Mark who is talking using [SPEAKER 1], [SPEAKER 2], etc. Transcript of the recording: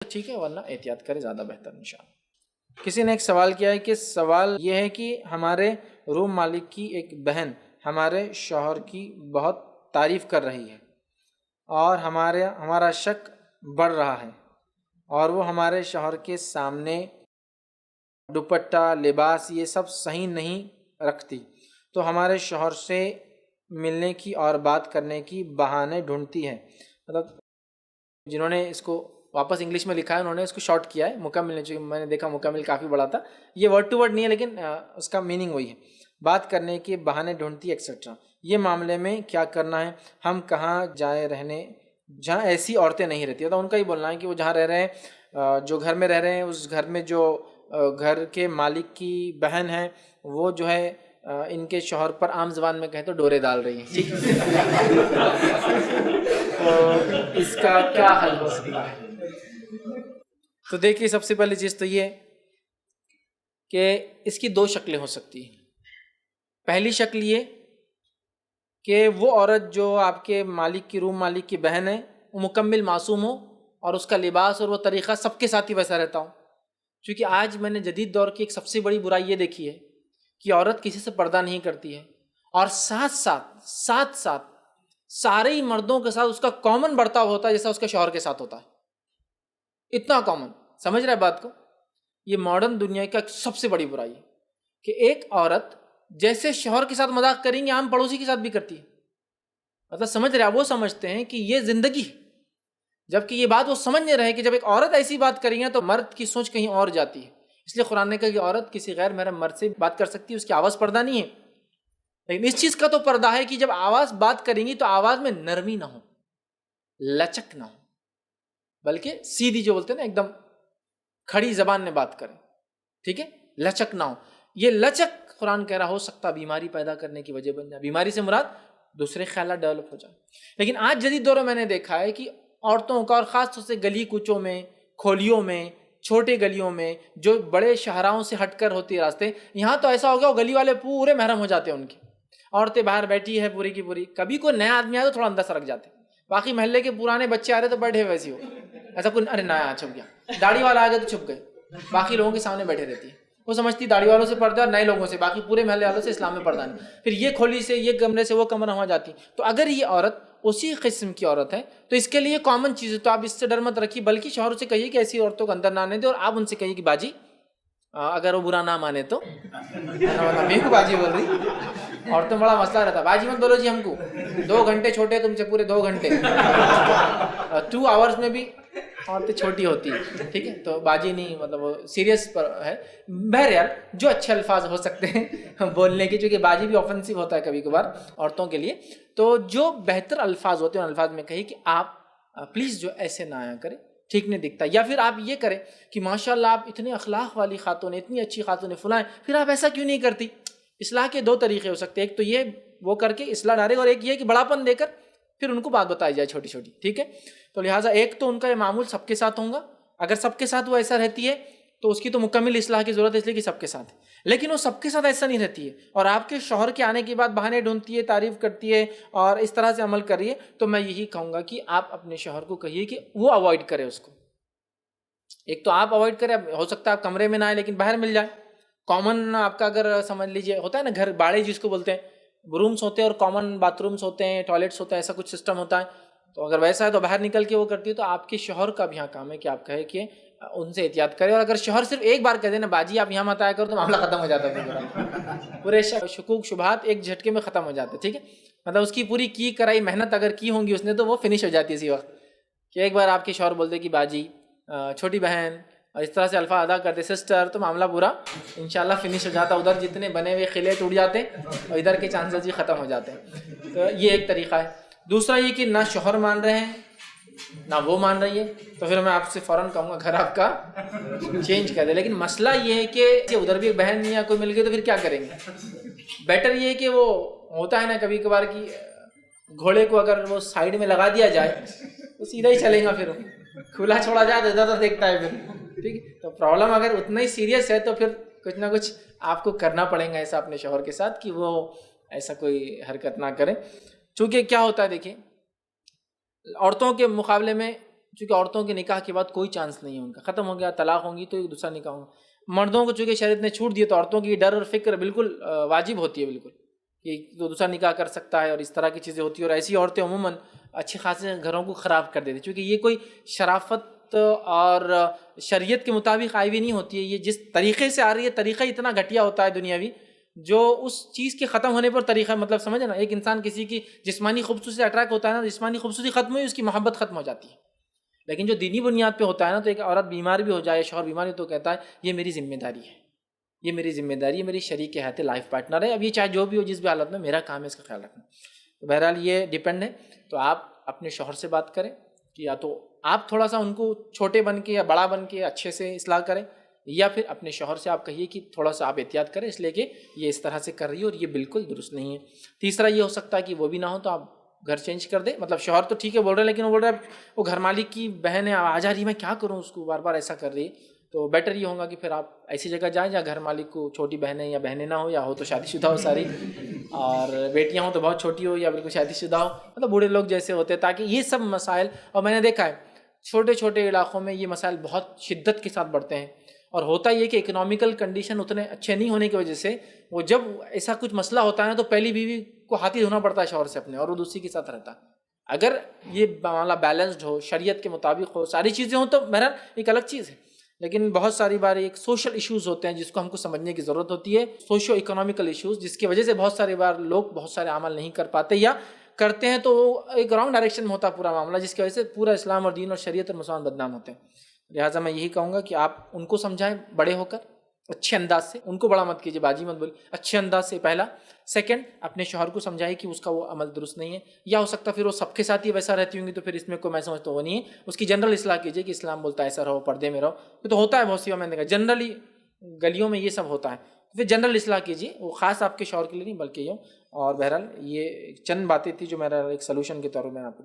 [SPEAKER 1] ٹھیک ہے، ورنہ احتیاط کرے زیادہ بہتر انشاءاللہ۔ کسی نے ایک سوال کیا ہے کہ سوال یہ ہے کہ ہمارے روم مالک کی ایک بہن ہمارے شوہر کی بہت تعریف کر رہی ہے اور ہمارا شک بڑھ رہا ہے، اور وہ ہمارے شوہر کے سامنے دوپٹہ لباس یہ سب صحیح نہیں رکھتی، تو ہمارے شوہر سے ملنے کی اور بات کرنے کی بہانے ڈھونڈتی ہے۔ مطلب جنہوں نے اس کو واپس انگلش میں لکھا ہے انہوں نے اس کو شارٹ کیا ہے، مکمل نہیں، چونکہ میں نے دیکھا مکمل کافی بڑا تھا، یہ ورڈ ٹو ورڈ نہیں ہے لیکن اس کا میننگ وہی ہے، بات کرنے کے بہانے ڈھونڈتی ایکسیٹرا۔ یہ معاملے میں کیا کرنا ہے؟ ہم کہاں جائیں رہنے جہاں ایسی عورتیں نہیں رہتی؟ تو ان کا ہی بولنا ہے کہ وہ جہاں رہ رہے ہیں، جو گھر میں رہ رہے ہیں، اس گھر میں جو گھر کے مالک کی بہن ہے وہ جو ہے ان کے شوہر پر عام زبان میں کہیں تو ڈورے ڈال رہی ہیں، ٹھیک تو اس کا کیا حل ہو سکتا ہے؟ تو دیکھیے سب سے پہلی چیز تو یہ کہ اس کی دو شکلیں ہو سکتی ہیں۔ پہلی شکل یہ کہ وہ عورت جو آپ کے مالک کی روم مالک کی بہن ہے وہ مکمل معصوم ہو اور اس کا لباس اور وہ طریقہ سب کے ساتھ ہی ویسا رہتا ہو، کیونکہ آج میں نے جدید دور کی ایک سب سے بڑی برائی یہ دیکھی ہے کہ عورت کسی سے پردہ نہیں کرتی ہے، اور ساتھ ساتھ سارے ہی مردوں کے ساتھ اس کا کامن برتاؤ ہوتا ہے جیسا اس کے شوہر کے ساتھ ہوتا ہے، اتنا کامن۔ سمجھ رہے بات کو؟ یہ ماڈرن دنیا کا سب سے بڑی برائی ہے کہ ایک عورت جیسے شوہر کے ساتھ مذاق کریں گے عام پڑوسی کے ساتھ بھی کرتی ہے۔ مطلب سمجھ رہے، وہ سمجھتے ہیں کہ یہ زندگی ہے، جبکہ یہ بات وہ سمجھ نہیں رہے کہ جب ایک عورت ایسی بات کریں گے تو مرد کی سوچ کہیں اور جاتی ہے۔ اس لیے قرآن نے کہا کہ عورت کسی غیر محرم مرد سے بات کر سکتی ہے، اس کی آواز پردہ نہیں ہے، لیکن اس چیز کا تو پردہ ہے کہ جب آواز بات کریں گی تو آواز میں نرمی نہ ہو، لچک نہ ہو، بلکہ سیدھی جو بولتے ہیں نا ایک دم کھڑی زبان میں بات کریں، ٹھیک ہے، لچک نہ ہو۔ یہ لچک قرآن کہہ رہا ہو سکتا بیماری پیدا کرنے کی وجہ بن جائے، بیماری سے مراد دوسرے خیالات ڈیولپ ہو جائے۔ لیکن آج جدید دور میں میں نے دیکھا ہے کہ عورتوں کا، اور خاص طور سے گلی کوچوں میں، کھولیوں میں، چھوٹے گلیوں میں جو بڑے شہراؤں سے ہٹ کر ہوتی راستے، یہاں تو ایسا ہو گیا وہ گلی والے پورے محرم ہو جاتے ہیں ان کے، عورتیں باہر بیٹھی ہے پوری کی پوری، کبھی کوئی نیا آدمی آیا تو تھوڑا اندر سرک جاتے، باقی محلے کے پرانے بچے آ رہے تو بیٹھے ویسے ہو، ایسا کوئی ارے نیا چھپ گیا، داڑھی والا آ گیا تو چھپ گئے، باقی لوگوں کے سامنے بیٹھے رہتی ہے، وہ سمجھتی داڑھی والوں سے پردہ اور نئے لوگوں سے، باقی پورے محلے والوں سے اسلام میں پردہ نہیں، پھر یہ کھولی سے یہ کمرے سے وہ کمرہ ہو جاتی۔ تو اگر یہ عورت اسی قسم کی عورت ہے تو اس کے لیے کامن چیز ہے، تو آپ اس سے ڈر مت رکھیے، بلکہ شوہر سے کہیے کہ ایسی عورتوں کو اندر نہ آنے دے، اور آپ ان سے کہیے کہ باجی اگر وہ برا نہ مانے تو میرے کو باجی بول رہی، عورتوں بڑا مسئلہ رہتا، باجی مت بولو جی ہم کو، 2 گھنٹے چھوٹے تم سے، پورے 2 گھنٹے 2 آورز میں بھی عورتیں چھوٹی ہوتی ہے، ٹھیک ہے، تو باجی نہیں، مطلب وہ سیریس پر ہے۔ بہرحال جو اچھے الفاظ ہو سکتے ہیں بولنے کے، چونکہ باجی بھی آفنسو ہوتا ہے کبھی کبھار عورتوں کے لیے، تو جو بہتر الفاظ ہوتے ہیں ان الفاظ میں کہیے کہ آپ پلیز جو ایسے نہ آیا کریں، ٹھیک نہیں دکھتا، یا پھر آپ یہ کریں کہ ماشاءاللہ آپ اتنے اخلاق والی خاتون ہیں، اتنی اچھی خاتون فلاں، پھر آپ ایسا کیوں نہیں کرتی؟ اصلاح کے 2 طریقے ہو سکتے ہیں، ایک تو یہ وہ کر کے اصلاح ڈالے، اور ایک یہ کہ بڑاپن دے کر پھر ان کو بات بتائی جائے چھوٹی چھوٹی، ٹھیک ہے۔ تو لہٰذا ایک تو ان کا یہ معمول سب کے ساتھ ہوگا، اگر سب کے ساتھ وہ ایسا رہتی ہے تو اس کی تو مکمل اصلاح کی ضرورت ہے، اس لیے کہ سب کے ساتھ ہے، لیکن وہ سب کے ساتھ ایسا نہیں رہتی ہے اور آپ کے شوہر کے آنے کے بعد بہانے ڈھونڈتی ہے، تعریف کرتی ہے اور اس طرح سے عمل کر رہی ہے، تو میں یہی کہوں گا کہ آپ اپنے شوہر کو کہیے کہ وہ اوائڈ کرے اس کو۔ ایک تو آپ اوائڈ کریں، ہو سکتا ہے آپ کمرے میں نہ آئے لیکن باہر مل جائے، کامن آپ کا اگر سمجھ لیجئے ہوتا ہے نا گھر باڑے جس کو بولتے ہیں، رومس ہوتے ہیں اور کامن باتھ رومس ہوتے ہیں، ٹوائلٹس ہوتا ہے، ایسا کچھ سسٹم ہوتا ہے، تو اگر ویسا ہے تو باہر نکل کے وہ کرتی ہے، تو آپ کے شوہر کا بھی یہاں کام ہے کہ آپ کہے کہ ان سے احتیاط کرے، اور اگر شوہر صرف ایک بار کہہ دے نا باجی آپ یہاں مت آیا کرو تو معاملہ ختم ہو جاتا ہے، پورے شکوک شبہات ایک جھٹکے میں ختم ہو جاتے، ٹھیک ہے، مطلب اس کی پوری کی کرائی محنت اگر کی ہوں گی اس نے تو وہ فنش ہو جاتی ہے اسی وقت، کہ ایک بار آپ کے شوہر بولتے کہ باجی، چھوٹی بہن، اور اس طرح سے الفاظ ادا کرتے سسٹر، تو معاملہ پورا انشاءاللہ فنش ہو جاتا، ادھر جتنے بنے ہوئے قلعے ٹوٹ جاتے اور ادھر کے چانسز بھی ختم ہو جاتے ہیں۔ تو یہ ایک طریقہ ہے۔ دوسرا یہ کہ نہ شوہر مان رہے ہیں نہ وہ مان رہی ہے، تو پھر میں آپ سے فوراً کہوں گا گھر آپ کا چینج کر دیں، لیکن مسئلہ یہ ہے کہ ادھر بھی ایک بہن یا کوئی مل گئی تو پھر کیا کریں گے؟ بیٹر یہ ہے کہ وہ ہوتا ہے نا کبھی کبھار کی گھوڑے کو اگر وہ سائیڈ میں لگا دیا جائے تو سیدھا ہی چلے گا، پھر کھلا چھوڑا جائے تو ادھر ادھر دیکھتا ہے پھر، ٹھیک ہے۔ تو پرابلم اگر اتنا ہی سیریس ہے تو پھر کچھ نہ کچھ آپ کو کرنا پڑے گا ایسا اپنے شوہر کے ساتھ کہ وہ ایسا کوئی حرکت نہ کرے، چونکہ کیا ہوتا ہے دیکھیں، عورتوں کے مقابلے میں چونکہ عورتوں کے نکاح کے بعد کوئی چانس نہیں ہے ان کا، ختم ہو گیا، طلاق ہوں گی تو ایک دوسرا نکاح ہوگا۔ مردوں کو چونکہ شریعت نے چھوٹ دی تو عورتوں کی ڈر اور فکر بالکل واجب ہوتی ہے بالکل، کہ تو دوسرا نکاح کر سکتا ہے اور اس طرح کی چیزیں ہوتی ہیں، اور ایسی عورتیں عموماً اچھے خاصے گھروں کو خراب کر دیتی، چونکہ یہ کوئی شرافت اور شریعت کے مطابق آئی ہوئی نہیں ہوتی ہے، یہ جس طریقے سے آ رہی ہے طریقہ اتنا گھٹیا ہوتا ہے دنیاوی، جو اس چیز کے ختم ہونے پر طریقہ، مطلب سمجھے نا، ایک انسان کسی کی جسمانی خوبصورتی سے اٹریکٹ ہوتا ہے نا، جسمانی خوبصورتی ختم ہوئی اس کی محبت ختم ہو جاتی ہے، لیکن جو دینی بنیاد پہ ہوتا ہے نا، تو ایک عورت بیمار بھی ہو جائے، شوہر بیمار ہے، تو کہتا ہے یہ میری ذمہ داری ہے، یہ میری ذمہ داری ہے، میری شریک حیات لائف پارٹنر ہے، اب یہ چاہے جو بھی ہو جس بھی حالت میں، میرا کام ہے اس کا خیال رکھنا۔ تو بہرحال یہ ڈیپینڈ ہے، تو آپ اپنے شوہر سے بات کریں کہ یا تو آپ تھوڑا سا ان کو چھوٹے بن کے یا بڑا بن کے اچھے سے اصلاح کریں، یا پھر اپنے شوہر سے آپ کہیے کہ تھوڑا سا آپ احتیاط کریں اس لیے کہ یہ اس طرح سے کر رہی ہے اور یہ بالکل درست نہیں ہے۔ تیسرا یہ ہو سکتا ہے کہ وہ بھی نہ ہو تو آپ گھر چینج کر دیں، مطلب شوہر تو ٹھیک ہے بول رہے ہیں، لیکن وہ بول رہا ہے وہ گھر مالک کی بہن ہے، آ جا رہی ہے، میں کیا کروں، اس کو بار بار ایسا کر رہی ہے، تو بیٹر یہ ہوگا کہ پھر آپ ایسی جگہ جائیں جہاں گھر مالک کو چھوٹی بہنیں یا بہنیں نہ ہو، یا ہو تو شادی شدہ ہو ساری، اور بیٹیاں ہوں تو بہت چھوٹی ہو یا بالکل شادی شدہ ہو، مطلب بوڑھے لوگ جیسے ہوتے ہیں، تاکہ یہ سب مسائل، اور میں نے دیکھا ہے چھوٹے چھوٹے علاقوں میں یہ مسائل بہت شدت کے ساتھ بڑھتے ہیں، اور ہوتا یہ کہ اکنامیکل کنڈیشن اتنے اچھے نہیں ہونے کی وجہ سے وہ جب ایسا کچھ مسئلہ ہوتا ہے نا تو پہلی بیوی کو ہاتھی دھونا پڑتا ہے شوہر سے اپنے، اور وہ دوسری کے ساتھ رہتا ہے۔ اگر یہ معاملہ بیلنسڈ ہو، شریعت کے مطابق ہو، ساری چیزیں ہوں تو بہرحال ایک الگ چیز ہے، لیکن بہت ساری بار ایک سوشل ایشوز ہوتے ہیں جس کو ہم کو سمجھنے کی ضرورت ہوتی ہے، سوشو اکنامیکل ایشوز، جس کی وجہ سے بہت ساری بار لوگ بہت سارے عمل نہیں کر پاتے، یا کرتے ہیں تو وہ ایک رانگ ڈائریکشن میں ہوتا ہے پورا معاملہ، جس کی وجہ سے پورا اسلام اور دین اور شریعت اور مسلمان بدنام ہوتے ہیں۔ لہٰذا میں یہی کہوں گا کہ آپ ان کو سمجھائیں بڑے ہو کر، اچھے انداز سے، ان کو بڑا مت کیجیے، باجی مت بولیے، اچھے انداز سے پہلا۔ سیکنڈ، اپنے شوہر کو سمجھائے کہ اس کا وہ عمل درست نہیں ہے، یا ہو سکتا پھر وہ سب کے ساتھ ہی ویسا رہتی ہوں گی تو پھر اس میں کوئی میں سمجھتا وہ نہیں ہے، اس کی جنرل اصلاح کیجیے کہ اسلام بولتا ہے ایسا رہو، پردے میں رہو، یہ تو ہوتا ہے بہت سی، میں نے دیکھا جنرلی گلیوں میں یہ سب ہوتا ہے، پھر جنرل اصلاح کیجیے، وہ خاص آپ کے شوہر کے لیے نہیں بلکہ یہ۔ اور بہرحال یہ چند باتیں تھی جو میرا ایک سلوشن کے طور پر میں آپ کو